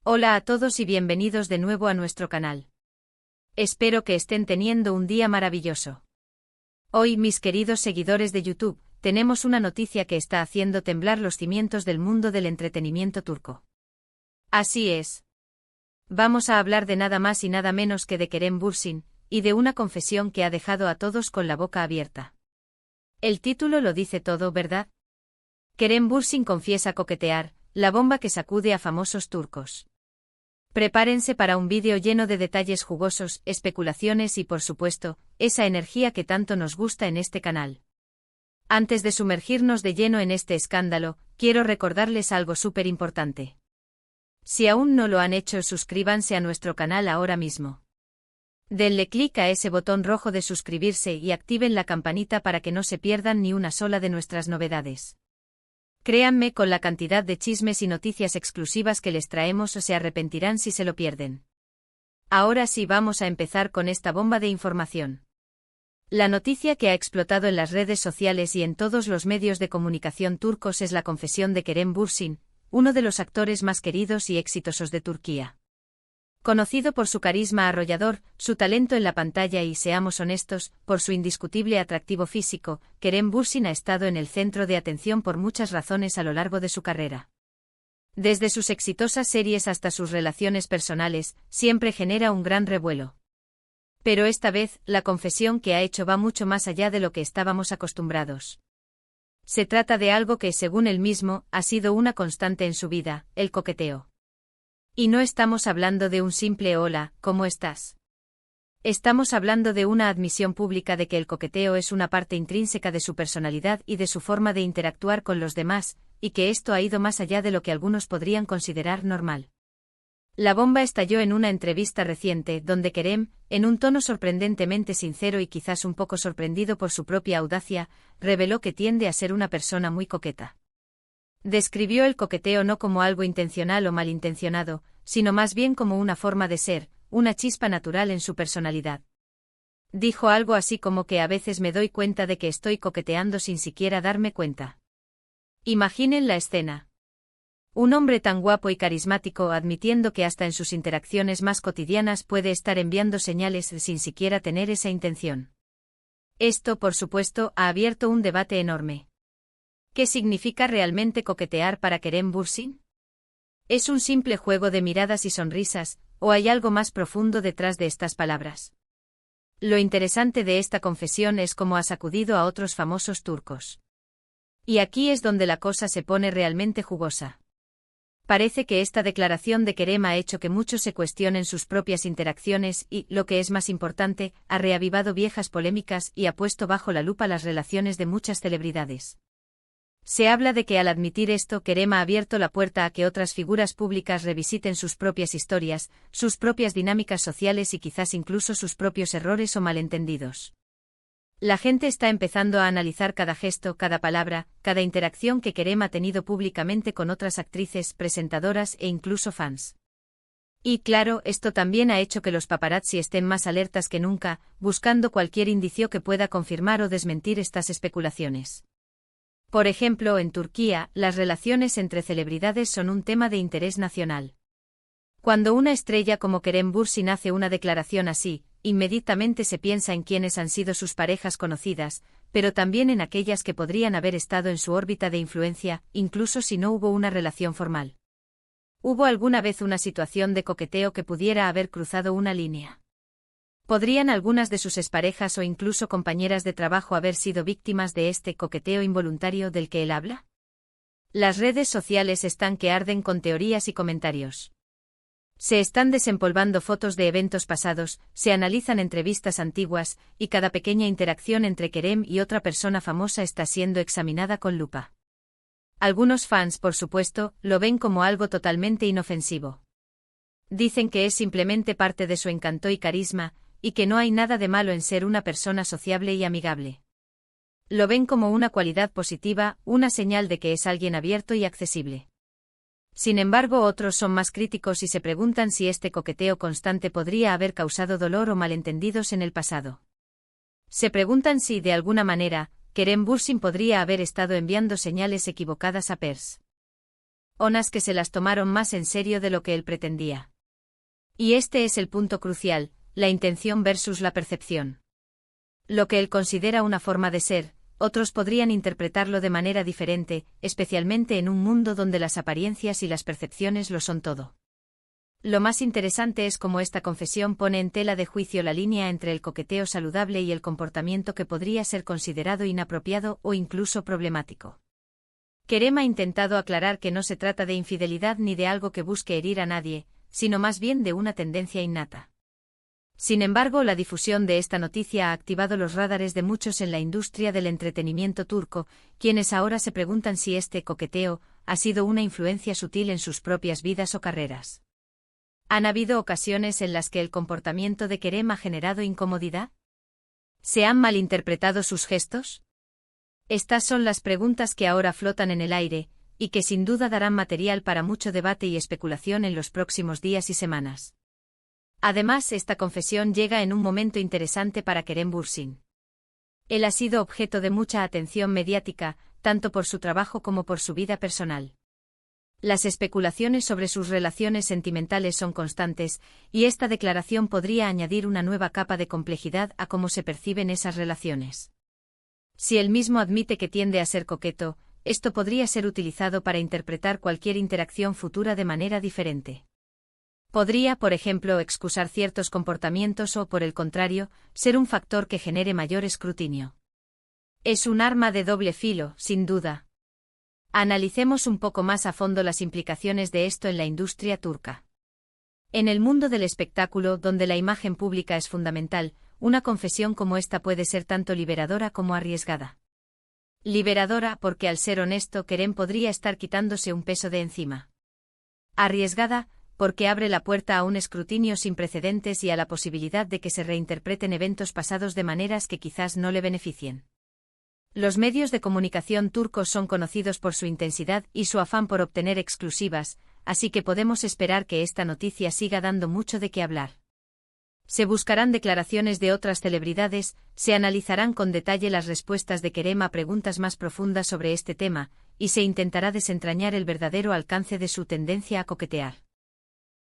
Hola a todos y bienvenidos de nuevo a nuestro canal. Espero que estén teniendo un día maravilloso. Hoy, mis queridos seguidores de YouTube, tenemos una noticia que está haciendo temblar los cimientos del mundo del entretenimiento turco. Así es. Vamos a hablar de nada más y nada menos que de Kerem Bürsin, y de una confesión que ha dejado a todos con la boca abierta. El título lo dice todo, ¿verdad? Kerem Bürsin confiesa coquetear, la bomba que sacude a famosos turcos. Prepárense para un vídeo lleno de detalles jugosos, especulaciones y, por supuesto, esa energía que tanto nos gusta en este canal. Antes de sumergirnos de lleno en este escándalo, quiero recordarles algo súper importante. Si aún no lo han hecho, suscríbanse a nuestro canal ahora mismo. Denle clic a ese botón rojo de suscribirse y activen la campanita para que no se pierdan ni una sola de nuestras novedades. Créanme, con la cantidad de chismes y noticias exclusivas que les traemos, se arrepentirán si se lo pierden. Ahora sí, vamos a empezar con esta bomba de información. La noticia que ha explotado en las redes sociales y en todos los medios de comunicación turcos es la confesión de Kerem Bürsin, uno de los actores más queridos y exitosos de Turquía. Conocido por su carisma arrollador, su talento en la pantalla y, seamos honestos, por su indiscutible atractivo físico, Kerem Bürsin ha estado en el centro de atención por muchas razones a lo largo de su carrera. Desde sus exitosas series hasta sus relaciones personales, siempre genera un gran revuelo. Pero esta vez, la confesión que ha hecho va mucho más allá de lo que estábamos acostumbrados. Se trata de algo que, según él mismo, ha sido una constante en su vida: el coqueteo. Y no estamos hablando de un simple hola, ¿cómo estás? Estamos hablando de una admisión pública de que el coqueteo es una parte intrínseca de su personalidad y de su forma de interactuar con los demás, y que esto ha ido más allá de lo que algunos podrían considerar normal. La bomba estalló en una entrevista reciente donde Kerem, en un tono sorprendentemente sincero y quizás un poco sorprendido por su propia audacia, reveló que tiende a ser una persona muy coqueta. Describió el coqueteo no como algo intencional o malintencionado, sino más bien como una forma de ser, una chispa natural en su personalidad. Dijo algo así como que a veces me doy cuenta de que estoy coqueteando sin siquiera darme cuenta. Imaginen la escena. Un hombre tan guapo y carismático admitiendo que hasta en sus interacciones más cotidianas puede estar enviando señales sin siquiera tener esa intención. Esto, por supuesto, ha abierto un debate enorme. ¿Qué significa realmente coquetear para Kerem Bürsin? ¿Es un simple juego de miradas y sonrisas, o hay algo más profundo detrás de estas palabras? Lo interesante de esta confesión es cómo ha sacudido a otros famosos turcos. Y aquí es donde la cosa se pone realmente jugosa. Parece que esta declaración de Kerem ha hecho que muchos se cuestionen sus propias interacciones y, lo que es más importante, ha reavivado viejas polémicas y ha puesto bajo la lupa las relaciones de muchas celebridades. Se habla de que al admitir esto, Kerem ha abierto la puerta a que otras figuras públicas revisiten sus propias historias, sus propias dinámicas sociales y quizás incluso sus propios errores o malentendidos. La gente está empezando a analizar cada gesto, cada palabra, cada interacción que Kerem ha tenido públicamente con otras actrices, presentadoras e incluso fans. Y claro, esto también ha hecho que los paparazzi estén más alertas que nunca, buscando cualquier indicio que pueda confirmar o desmentir estas especulaciones. Por ejemplo, en Turquía, las relaciones entre celebridades son un tema de interés nacional. Cuando una estrella como Kerem Bürsin hace una declaración así, inmediatamente se piensa en quiénes han sido sus parejas conocidas, pero también en aquellas que podrían haber estado en su órbita de influencia, incluso si no hubo una relación formal. ¿Hubo alguna vez una situación de coqueteo que pudiera haber cruzado una línea? ¿Podrían algunas de sus exparejas o incluso compañeras de trabajo haber sido víctimas de este coqueteo involuntario del que él habla? Las redes sociales están que arden con teorías y comentarios. Se están desempolvando fotos de eventos pasados, se analizan entrevistas antiguas, y cada pequeña interacción entre Kerem y otra persona famosa está siendo examinada con lupa. Algunos fans, por supuesto, lo ven como algo totalmente inofensivo. Dicen que es simplemente parte de su encanto y carisma, y que no hay nada de malo en ser una persona sociable y amigable. Lo ven como una cualidad positiva, una señal de que es alguien abierto y accesible. Sin embargo, otros son más críticos y se preguntan si este coqueteo constante podría haber causado dolor o malentendidos en el pasado. Se preguntan si, de alguna manera, Kerem Bürsin podría haber estado enviando señales equivocadas a Pers. Onas que se las tomaron más en serio de lo que él pretendía. Y este es el punto crucial, la intención versus la percepción. Lo que él considera una forma de ser, otros podrían interpretarlo de manera diferente, especialmente en un mundo donde las apariencias y las percepciones lo son todo. Lo más interesante es cómo esta confesión pone en tela de juicio la línea entre el coqueteo saludable y el comportamiento que podría ser considerado inapropiado o incluso problemático. Kerem ha intentado aclarar que no se trata de infidelidad ni de algo que busque herir a nadie, sino más bien de una tendencia innata. Sin embargo, la difusión de esta noticia ha activado los radares de muchos en la industria del entretenimiento turco, quienes ahora se preguntan si este coqueteo ha sido una influencia sutil en sus propias vidas o carreras. ¿Han habido ocasiones en las que el comportamiento de Kerem ha generado incomodidad? ¿Se han malinterpretado sus gestos? Estas son las preguntas que ahora flotan en el aire, y que sin duda darán material para mucho debate y especulación en los próximos días y semanas. Además, esta confesión llega en un momento interesante para Kerem Bürsin. Él ha sido objeto de mucha atención mediática, tanto por su trabajo como por su vida personal. Las especulaciones sobre sus relaciones sentimentales son constantes, y esta declaración podría añadir una nueva capa de complejidad a cómo se perciben esas relaciones. Si él mismo admite que tiende a ser coqueto, esto podría ser utilizado para interpretar cualquier interacción futura de manera diferente. Podría, por ejemplo, excusar ciertos comportamientos o, por el contrario, ser un factor que genere mayor escrutinio. Es un arma de doble filo, sin duda. Analicemos un poco más a fondo las implicaciones de esto en la industria turca. En el mundo del espectáculo, donde la imagen pública es fundamental, una confesión como esta puede ser tanto liberadora como arriesgada. Liberadora porque, al ser honesto, Kerem podría estar quitándose un peso de encima. Arriesgada porque abre la puerta a un escrutinio sin precedentes y a la posibilidad de que se reinterpreten eventos pasados de maneras que quizás no le beneficien. Los medios de comunicación turcos son conocidos por su intensidad y su afán por obtener exclusivas, así que podemos esperar que esta noticia siga dando mucho de qué hablar. Se buscarán declaraciones de otras celebridades, se analizarán con detalle las respuestas de Kerem a preguntas más profundas sobre este tema, y se intentará desentrañar el verdadero alcance de su tendencia a coquetear.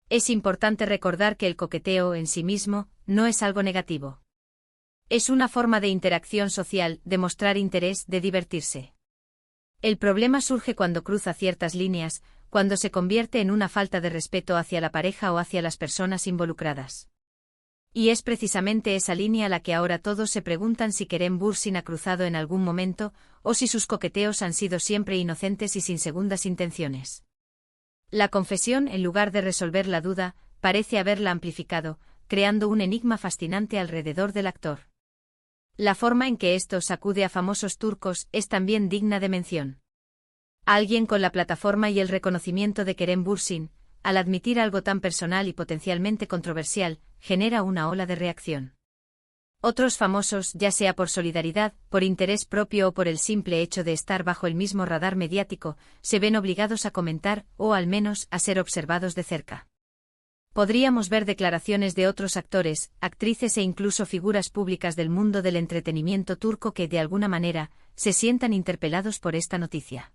Es importante recordar que el coqueteo en sí mismo no es algo negativo. Es una forma de interacción social, de mostrar interés, de divertirse. El problema surge cuando cruza ciertas líneas, cuando se convierte en una falta de respeto hacia la pareja o hacia las personas involucradas. Y es precisamente esa línea la que ahora todos se preguntan si Kerem Bürsin ha cruzado en algún momento, o si sus coqueteos han sido siempre inocentes y sin segundas intenciones. La confesión, en lugar de resolver la duda, parece haberla amplificado, creando un enigma fascinante alrededor del actor. La forma en que esto sacude a famosos turcos es también digna de mención. Alguien con la plataforma y el reconocimiento de Kerem Bürsin, al admitir algo tan personal y potencialmente controversial, genera una ola de reacción. Otros famosos, ya sea por solidaridad, por interés propio o por el simple hecho de estar bajo el mismo radar mediático, se ven obligados a comentar, o al menos a ser observados de cerca. Podríamos ver declaraciones de otros actores, actrices e incluso figuras públicas del mundo del entretenimiento turco que, de alguna manera, se sientan interpelados por esta noticia.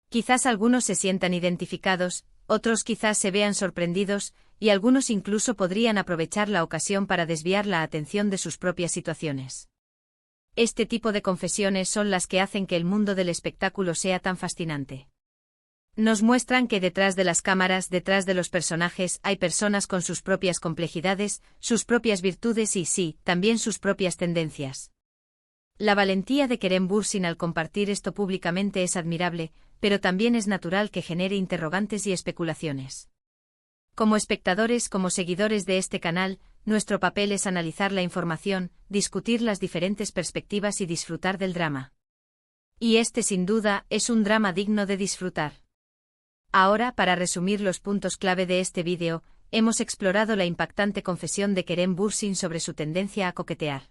Quizás algunos se sientan identificados, otros quizás se vean sorprendidos, y algunos incluso podrían aprovechar la ocasión para desviar la atención de sus propias situaciones. Este tipo de confesiones son las que hacen que el mundo del espectáculo sea tan fascinante. Nos muestran que detrás de las cámaras, detrás de los personajes, hay personas con sus propias complejidades, sus propias virtudes y, sí, también sus propias tendencias. La valentía de Kerem Bürsin al compartir esto públicamente es admirable, pero también es natural que genere interrogantes y especulaciones. Como espectadores, como seguidores de este canal, nuestro papel es analizar la información, discutir las diferentes perspectivas y disfrutar del drama. Y este, sin duda, es un drama digno de disfrutar. Ahora, para resumir los puntos clave de este vídeo, hemos explorado la impactante confesión de Kerem Bürsin sobre su tendencia a coquetear.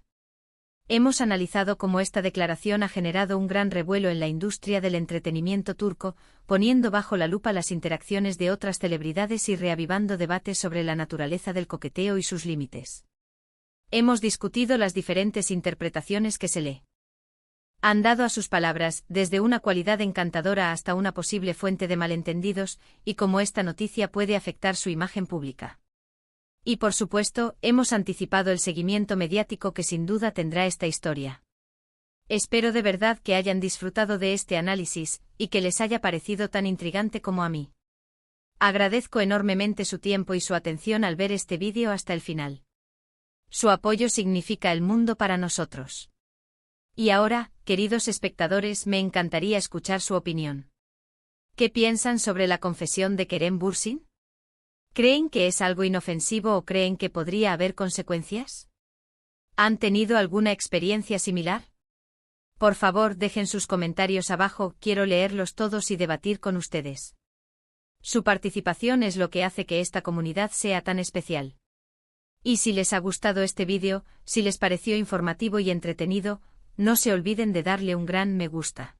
Hemos analizado cómo esta declaración ha generado un gran revuelo en la industria del entretenimiento turco, poniendo bajo la lupa las interacciones de otras celebridades y reavivando debates sobre la naturaleza del coqueteo y sus límites. Hemos discutido las diferentes interpretaciones que se le Han dado a sus palabras, desde una cualidad encantadora hasta una posible fuente de malentendidos, y cómo esta noticia puede afectar su imagen pública. Y por supuesto, hemos anticipado el seguimiento mediático que sin duda tendrá esta historia. Espero de verdad que hayan disfrutado de este análisis, y que les haya parecido tan intrigante como a mí. Agradezco enormemente su tiempo y su atención al ver este vídeo hasta el final. Su apoyo significa el mundo para nosotros. Y ahora, queridos espectadores, me encantaría escuchar su opinión. ¿Qué piensan sobre la confesión de Kerem Bürsin? ¿Creen que es algo inofensivo o creen que podría haber consecuencias? ¿Han tenido alguna experiencia similar? Por favor, dejen sus comentarios abajo, quiero leerlos todos y debatir con ustedes. Su participación es lo que hace que esta comunidad sea tan especial. Y si les ha gustado este vídeo, si les pareció informativo y entretenido, no se olviden de darle un gran me gusta.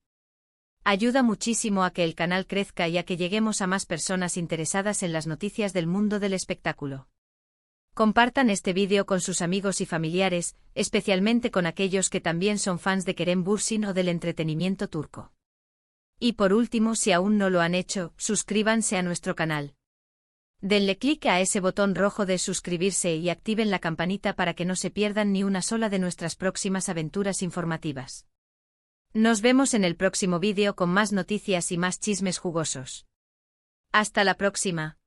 Ayuda muchísimo a que el canal crezca y a que lleguemos a más personas interesadas en las noticias del mundo del espectáculo. Compartan este vídeo con sus amigos y familiares, especialmente con aquellos que también son fans de Kerem Bürsin o del entretenimiento turco. Y por último, si aún no lo han hecho, suscríbanse a nuestro canal. Denle clic a ese botón rojo de suscribirse y activen la campanita para que no se pierdan ni una sola de nuestras próximas aventuras informativas. Nos vemos en el próximo vídeo con más noticias y más chismes jugosos. Hasta la próxima.